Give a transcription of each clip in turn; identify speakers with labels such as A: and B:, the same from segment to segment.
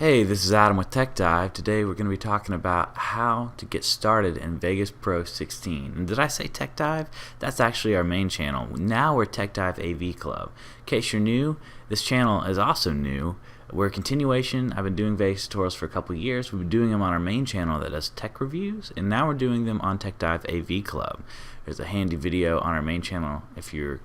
A: Hey, this is Adam with Tech Dive. Today we're going to be talking about how to get started in Vegas Pro 16. And did I say Tech Dive? That's actually our main channel. Now we're Tech Dive AV Club. In case you're new, this channel is also new. We're a continuation. I've been doing Vegas tutorials for a couple of years. We've been doing them on our main channel that does tech reviews, and now we're doing them on Tech Dive AV Club. There's a handy video on our main channel if you're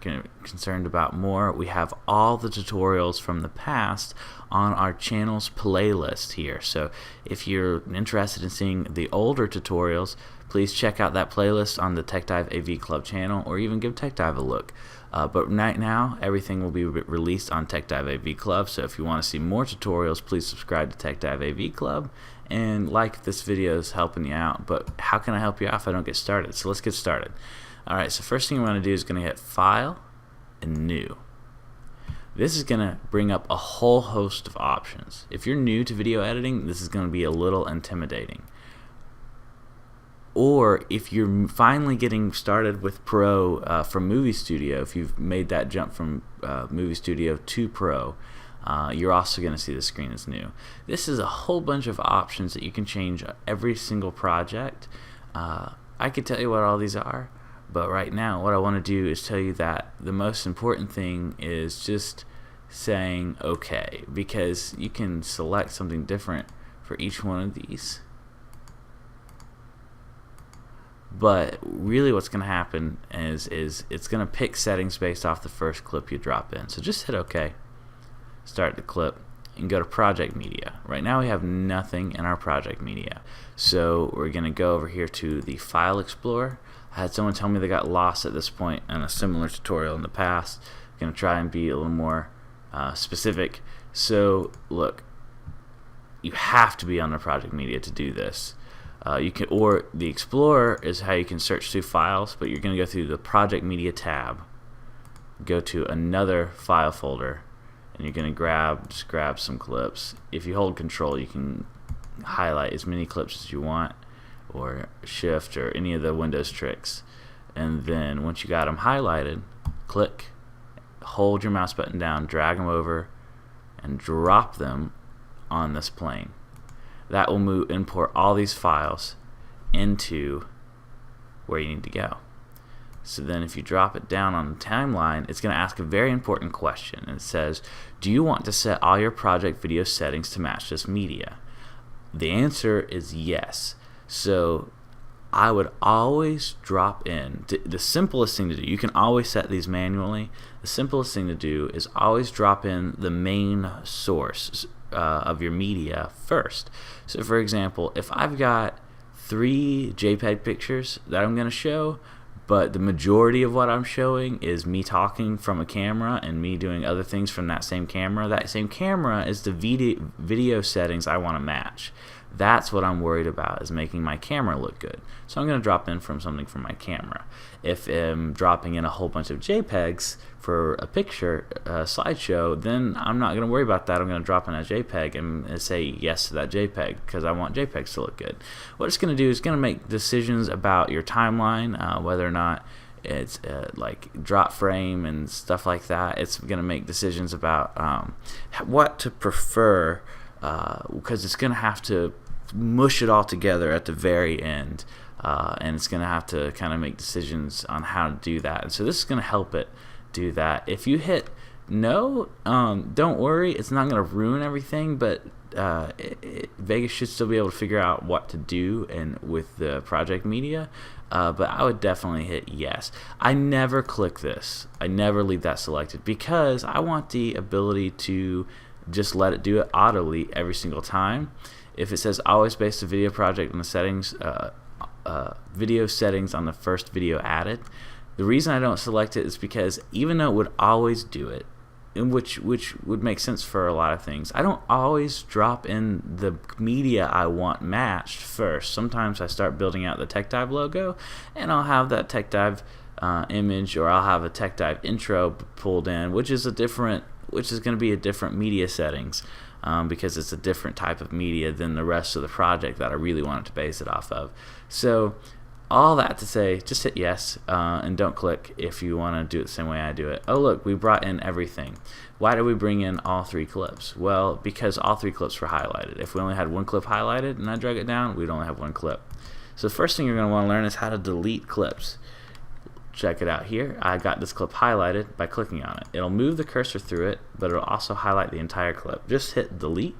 A: concerned about more. We have all the tutorials from the past on our channel's playlist here. So if you're interested in seeing the older tutorials, please check out that playlist on the Tech Dive AV Club channel, or even give Tech Dive a look. But right now, everything will be released on Tech Dive AV Club. So if you want to see more tutorials, please subscribe to Tech Dive AV Club and like if this video is helping you out. But how can I help you out if I don't get started? So let's get started. All right. So first thing you want to do is going to hit File and New. This is going to bring up a whole host of options. If you're new to video editing, this is going to be a little intimidating. Or if you're finally getting started with Pro from Movie Studio, if you've made that jump from Movie Studio to Pro, you're also going to see the screen is new. This is a whole bunch of options that you can change every single project. I could tell you what all these are, but right now what I want to do is tell you that the most important thing is just saying OK, because you can select something different for each one of these. But really what's going to happen is it's going to pick settings based off the first clip you drop in. So just hit OK, start the clip, and go to Project Media. Right now we have nothing in our Project Media. So we're going to go over here to the File Explorer. I had someone tell me they got lost at this point in a similar tutorial in the past. I'm going to try and be a little more specific. So look, you have to be on the Project Media to do this. You can, or the Explorer is how you can search through files, but you're going to go through the Project Media tab, go to another file folder, and you're going to just grab some clips. If you hold Control, you can highlight as many clips as you want, or Shift, or any of the Windows tricks. And then once you got them highlighted, click, hold your mouse button down, drag them over, and drop them on this plane. That will import all these files into where you need to go. So then if you drop it down on the timeline, it's going to ask a very important question. And it says, do you want to set all your project video settings to match this media? The answer is yes. So I would always drop in. The simplest thing to do, you can always set these manually. The simplest thing to do is always drop in the main source of your media first. So for example, if I've got 3 JPEG pictures that I'm going to show, but the majority of what I'm showing is me talking from a camera and me doing other things from that same camera is the video settings I want to match. That's what I'm worried about, is making my camera look good. So I'm going to drop in from something from my camera. If I'm dropping in a whole bunch of JPEGs for a picture slideshow, then I'm not going to worry about that. I'm going to drop in a JPEG and say yes to that JPEG because I want JPEGs to look good. What it's going to do is going to make decisions about your timeline, whether or not it's like drop frame and stuff like that. It's going to make decisions about what to prefer, because it's going to have to mush it all together at the very end, and it's going to have to kind of make decisions on how to do that. And so this is going to help it do that. If you hit no, don't worry, it's not going to ruin everything, but Vegas should still be able to figure out what to do and with the project media. But I would definitely hit yes. I never click this. I never leave that selected because I want the ability to just let it do it autoly every single time. If it says always base the video project on the settings, video settings on the first video added, the reason I don't select it is because even though it would always do it, which would make sense for a lot of things, I don't always drop in the media I want matched first. Sometimes I start building out the Tech Dive logo, and I'll have that Tech Dive image, or I'll have a Tech Dive intro pulled in, which is going to be a different media settings, because it's a different type of media than the rest of the project that I really wanted to base it off of. So all that to say, just hit yes, and don't click if you want to do it the same way I do it. Oh look, we brought in everything. Why did we bring in all 3 clips? Well, because all 3 clips were highlighted. If we only had 1 clip highlighted and I drag it down, we'd only have 1 clip. So the first thing you're going to want to learn is how to delete clips. Check it out here. I got this clip highlighted by clicking on it. It'll move the cursor through it, but it'll also highlight the entire clip. Just hit delete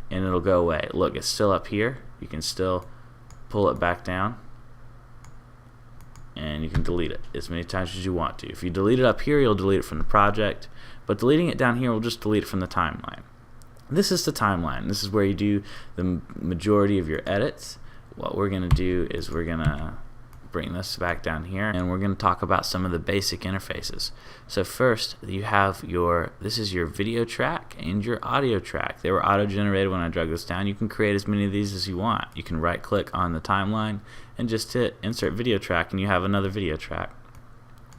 A: and it'll go away. Look, it's still up here. You can still pull it back down and you can delete it as many times as you want to. If you delete it up here, you'll delete it from the project, but deleting it down here will just delete it from the timeline. This is the timeline. This is where you do the majority of your edits. What we're going to do is we're going to bring this back down here and we're going to talk about some of the basic interfaces. So first you have this is your video track and your audio track. They were auto generated when I drug this down. You can create as many of these as you want. You can right click on the timeline and just hit insert video track and you have another video track,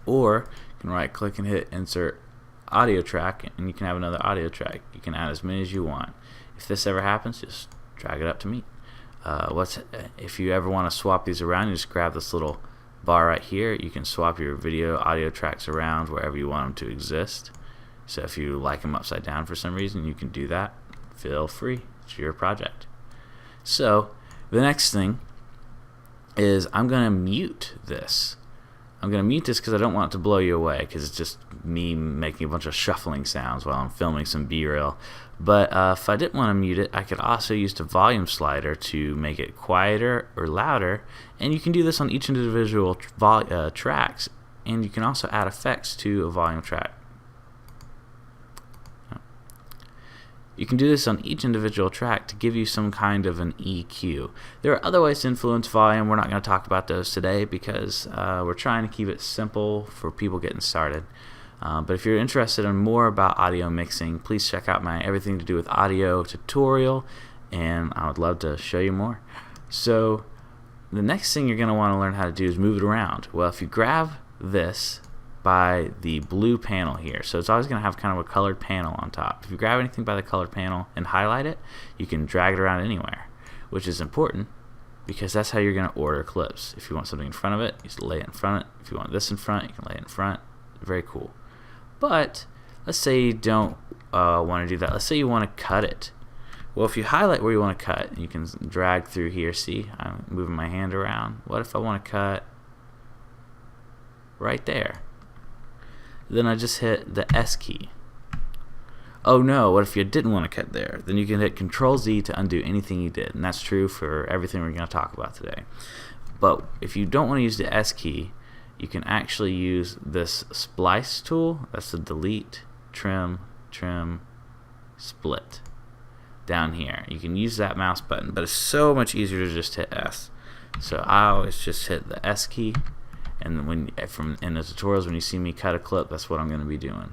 A: or you can right click and hit insert audio track and you can have another audio track. You can add as many as you want. If this ever happens, just drag it up to me. If you ever want to swap these around, you just grab this little bar right here. You can swap your video audio tracks around wherever you want them to exist. So if you like them upside down for some reason, you can do that. Feel free. It's your project. So the next thing is I'm going to mute this. I'm going to mute this because I don't want it to blow you away, because it's just me making a bunch of shuffling sounds while I'm filming some B-roll. But if I didn't want to mute it, I could also use the volume slider to make it quieter or louder, and you can do this on each individual tracks, and you can also add effects to a volume track. You can do this on each individual track to give you some kind of an EQ. There are other ways to influence volume. We're not going to talk about those today because we're trying to keep it simple for people getting started. But if you're interested in more about audio mixing, please check out my Everything to Do with Audio tutorial, and I would love to show you more. So the next thing you're going to want to learn how to do is move it around. Well, if you grab this by the blue panel here, so it's always going to have kind of a colored panel on top. If you grab anything by the colored panel and highlight it, you can drag it around anywhere, which is important because that's how you're going to order clips. If you want something in front of it, you just lay it in front. If you want this in front, you can lay it in front. Very cool. But let's say you don't want to do that. Let's say you want to cut it. Well, if you highlight where you want to cut, you can drag through here. See, I'm moving my hand around. What if I want to cut right there? Then I just hit the S key. Oh no, what if you didn't want to cut there? Then you can hit Control Z to undo anything you did, and that's true for everything we're going to talk about today. But if you don't want to use the S key, you can actually use this splice tool. That's the delete, trim, split down here. You can use that mouse button, but it's so much easier to just hit S. So I always just hit the S key, and in the tutorials when you see me cut a clip, that's what I'm going to be doing.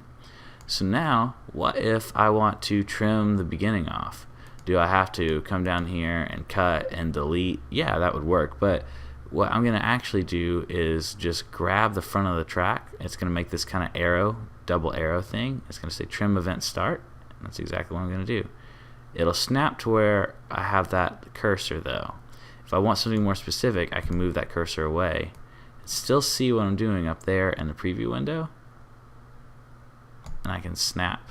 A: So now, what if I want to trim the beginning off? Do I have to come down here and cut and delete? Yeah, that would work, but what I'm going to actually do is just grab the front of the track. It's going to make this kind of arrow, double arrow thing. It's going to say trim event start, and that's exactly what I'm going to do. It'll snap to where I have that cursor though. If I want something more specific, I can move that cursor away. Still see what I'm doing up there in the preview window, and I can snap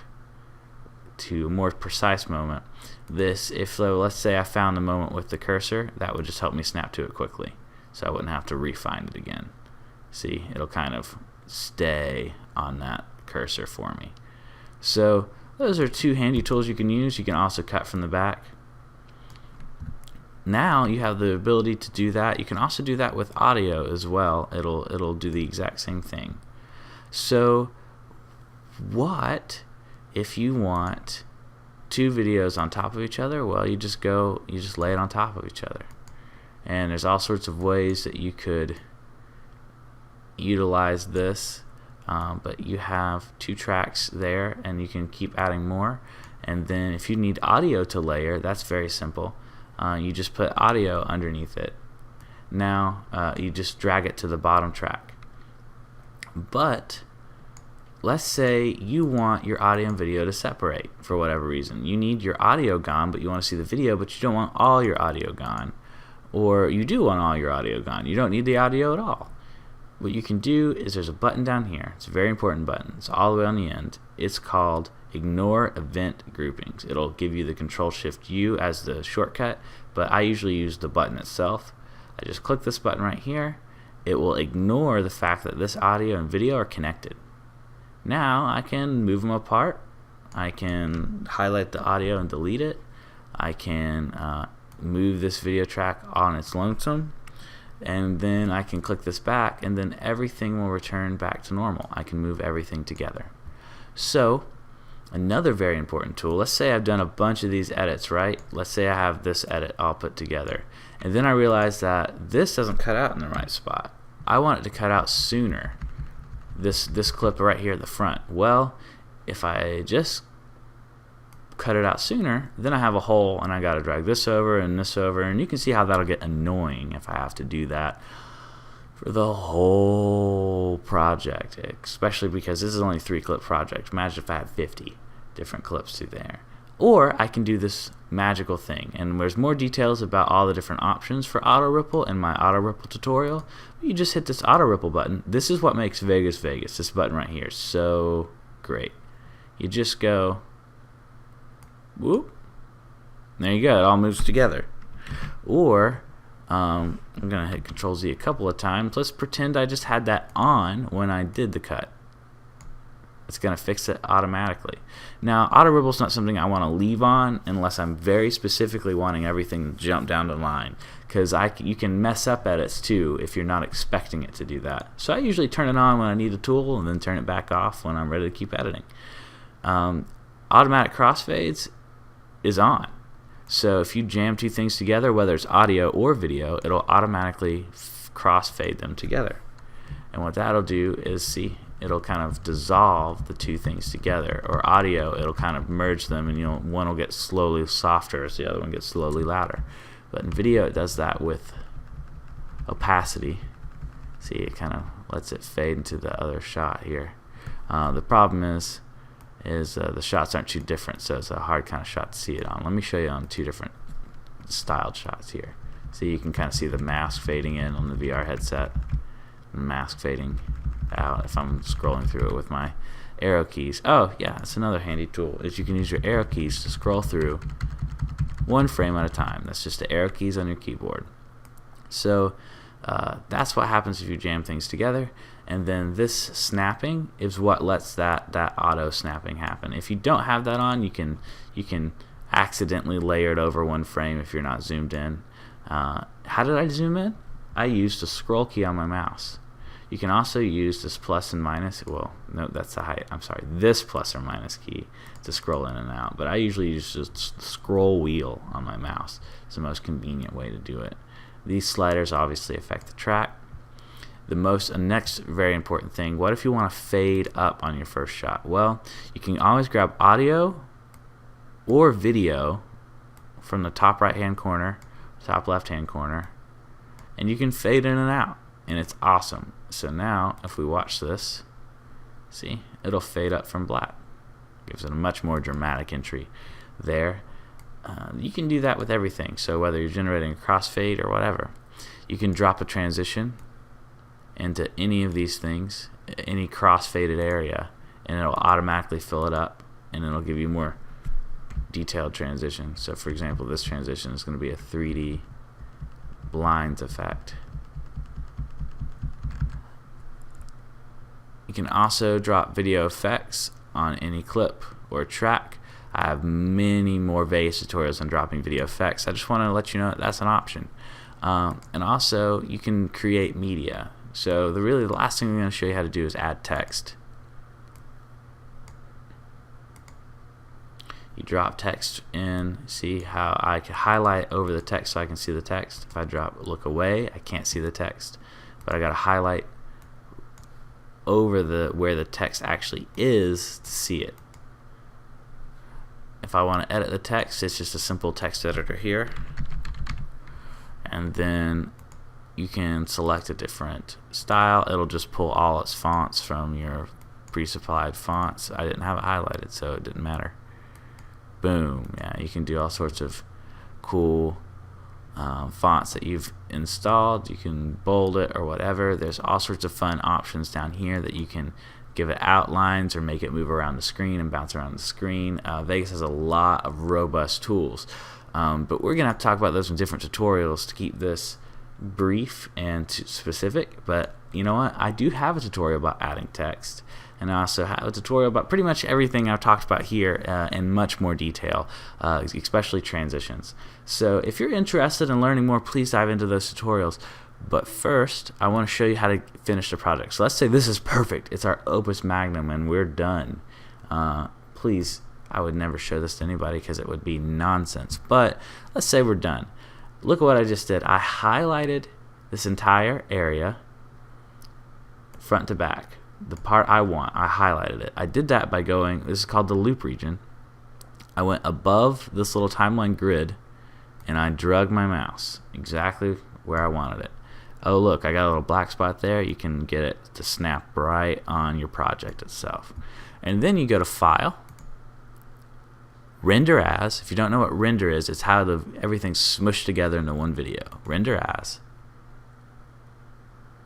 A: to a more precise moment. Let's say I found the moment with the cursor, that would just help me snap to it quickly, so I wouldn't have to re-find it again. See, it'll kind of stay on that cursor for me. So those are two handy tools you can use. You can also cut from the back. Now you have the ability to do that. You can also do that with audio as well. It'll do the exact same thing. So what if you want two videos on top of each other? Well, you just lay it on top of each other. And there's all sorts of ways that you could utilize this, but you have two tracks there and you can keep adding more. And then if you need audio to layer, that's very simple. You just put audio underneath it. Now you just drag it to the bottom track. But let's say you want your audio and video to separate for whatever reason. You need your audio gone, but you want to see the video, but you don't want all your audio gone. or you do want all your audio gone. You don't need the audio at all. What you can do is there's a button down here. It's a very important button. It's all the way on the end. It's called Ignore Event Groupings. It'll give you the Control-Shift-U as the shortcut, but I usually use the button itself. I just click this button right here. It will ignore the fact that this audio and video are connected. Now I can move them apart. I can highlight the audio and delete it. I can move this video track on its lonesome, and then I can click this back, and then everything will return back to normal. I can move everything together. So another very important tool, let's say I've done a bunch of these edits, right? Let's say I have this edit all put together, and then I realize that this doesn't cut out in the right spot. I want it to cut out sooner. This clip right here at the front. Well, if I just cut it out sooner, then I have a hole, and I got to drag this over and this over, and you can see how that'll get annoying if I have to do that for the whole project, especially because this is only a 3-clip project. Imagine if I had 50 different clips through there. Or I can do this magical thing, and there's more details about all the different options for auto ripple in my auto ripple tutorial. You just hit this auto ripple button. This is what makes Vegas Vegas. This button right here is so great. You just go whoop, there you go, it all moves together. Or I'm gonna hit Control Z a couple of times. Let's pretend I just had that on when I did the cut. It's gonna fix it automatically. Now auto ripple is not something I want to leave on unless I'm very specifically wanting everything to jump down the line, because you can mess up edits too if you're not expecting it to do that. So I usually turn it on when I need a tool, and then turn it back off when I'm ready to keep editing. Automatic crossfades is on. So if you jam two things together, whether it's audio or video, it'll automatically crossfade them together. And what that'll do is, see, it'll kind of dissolve the two things together. Or audio, it'll kind of merge them, and one will get slowly softer as the other one gets slowly louder. But in video, it does that with opacity. See, it kind of lets it fade into the other shot here. The problem is the shots aren't too different, so it's a hard kind of shot to see it on. Let me show you on two different styled shots here. So you can kind of see the mask fading in on the VR headset, and the mask fading out if I'm scrolling through it with my arrow keys. Oh yeah, that's another handy tool, is you can use your arrow keys to scroll through one frame at a time. That's just the arrow keys on your keyboard. So that's what happens if you jam things together. And then this snapping is what lets that auto snapping happen. If you don't have that on, you can accidentally layer it over one frame if you're not zoomed in. How did I zoom in? I used the scroll key on my mouse. You can also use this plus and minus. Well, no, that's the height. I'm sorry, this plus or minus key to scroll in and out. But I usually use just the scroll wheel on my mouse. It's the most convenient way to do it. These sliders obviously affect the track. Next very important thing, what if you want to fade up on your first shot? Well, you can always grab audio or video from the top right hand corner, top left hand corner, and you can fade in and out, and it's awesome. So now if we watch this, see, it'll fade up from black. Gives it a much more dramatic entry there. You can do that with everything. So whether you're generating a crossfade or whatever, you can drop a transition into any of these things, any crossfaded area, and it'll automatically fill it up, and it'll give you more detailed transition. So for example, this transition is going to be a 3D blinds effect. You can also drop video effects on any clip or track. I have many more Vegas tutorials on dropping video effects. I just want to let you know that that's an option. And also, you can create media. So the last thing I'm going to show you how to do is add text. You drop text in. See how I can highlight over the text so I can see the text. If I look away, I can't see the text, but I got to highlight over where the text actually is to see it. If I want to edit the text, it's just a simple text editor here, and then you can select a different style. It'll just pull all its fonts from your pre-supplied fonts. I didn't have it highlighted, so it didn't matter. Boom. Yeah, you can do all sorts of cool fonts that you've installed. You can bold it or whatever. There's all sorts of fun options down here that you can give it outlines or make it move around the screen and bounce around the screen. Vegas has a lot of robust tools, but we're gonna have to talk about those in different tutorials to keep this brief and specific. But you know what, I do have a tutorial about adding text, and I also have a tutorial about pretty much everything I've talked about here in much more detail, especially transitions. So if you're interested in learning more, please dive into those tutorials. But first, I want to show you how to finish the project. So let's say this is perfect. It's our opus magnum and we're done. Please, I would never show this to anybody because it would be nonsense. But let's say we're done. Look at what I just did. I highlighted this entire area front to back. The part I want, I highlighted it. I did that by going, this is called the loop region. I went above this little timeline grid and I drug my mouse exactly where I wanted it. Oh look, I got a little black spot there. You can get it to snap right on your project itself. And then you go to File, Render As. If you don't know what render is, it's how everything's smushed together into one video. Render As.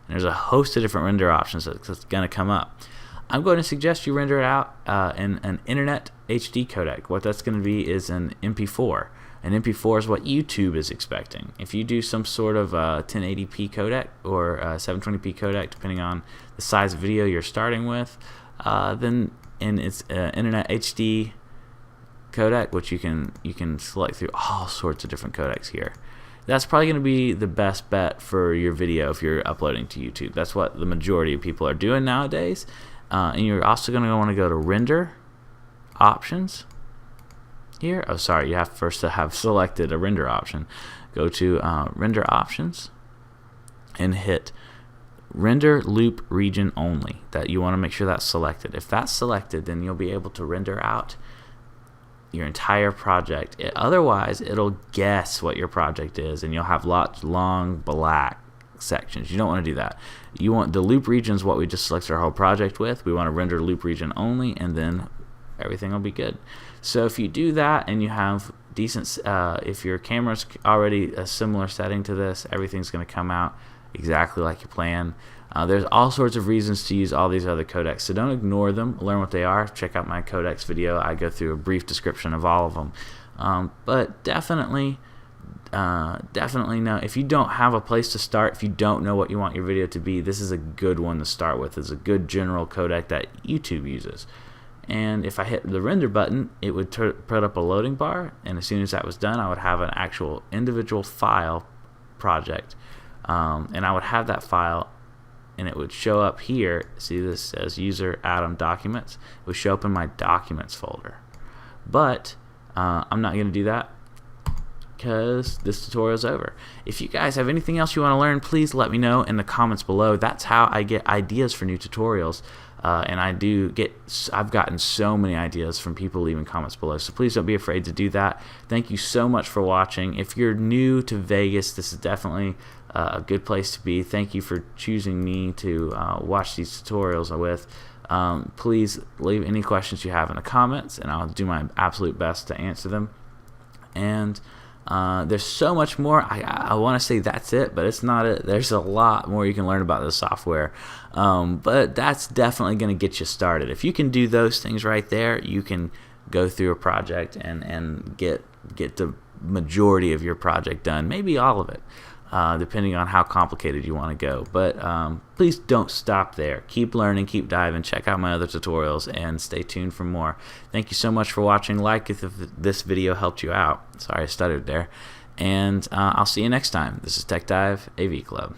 A: And there's a host of different render options that's going to come up. I'm going to suggest you render it out in an Internet HD codec. What that's going to be is an MP4. An MP4 is what YouTube is expecting. If you do some sort of 1080p codec or 720p codec, depending on the size of video you're starting with, then in its Internet HD codec, which you can select through all sorts of different codecs here. That's probably going to be the best bet for your video if you're uploading to YouTube. That's what the majority of people are doing nowadays. And you're also going to want to go to Render Options here. Oh, sorry, you have first to have selected a render option. Go to Render Options and hit Render Loop Region Only. That you want to make sure that's selected. If that's selected, then you'll be able to render out your entire project. Otherwise, it'll guess what your project is, and you'll have lots long black sections. You don't want to do that. You want the loop regions, what we just selected our whole project with. We want to render loop region only, and then everything will be good. So if you do that and you have decent, if your camera's already a similar setting to this, everything's going to come out exactly like you plan. There's all sorts of reasons to use all these other codecs, so don't ignore them. Learn what they are. Check out my codecs video. I go through a brief description of all of them. But definitely know if you don't have a place to start, if you don't know what you want your video to be, this is a good one to start with. It's a good general codec that YouTube uses. And if I hit the render button, it would put up a loading bar, and as soon as that was done, I would have an actual individual file project, and I would have that file, and it would show up here. See, this says user Atom Documents. It would show up in my Documents folder. But I'm not going to do that because this tutorial is over. If you guys have anything else you want to learn, please let me know in the comments below. That's how I get ideas for new tutorials. And I've gotten so many ideas from people leaving comments below, so please don't be afraid to do that. Thank you so much for watching. If you're new to Vegas, this is definitely a good place to be. Thank you for choosing me to watch these tutorials with. Please leave any questions you have in the comments, and I'll do my absolute best to answer them. And there's so much more. I want to say that's it, but it's not it. There's a lot more you can learn about this software, but that's definitely going to get you started. If you can do those things right there, you can go through a project and get the majority of your project done, maybe all of it, depending on how complicated you want to go. But please don't stop there. Keep learning, keep diving, check out my other tutorials, and stay tuned for more. Thank you so much for watching. Like if this video helped you out. Sorry I stuttered there. And I'll see you next time. This is Tech Dive AV Club.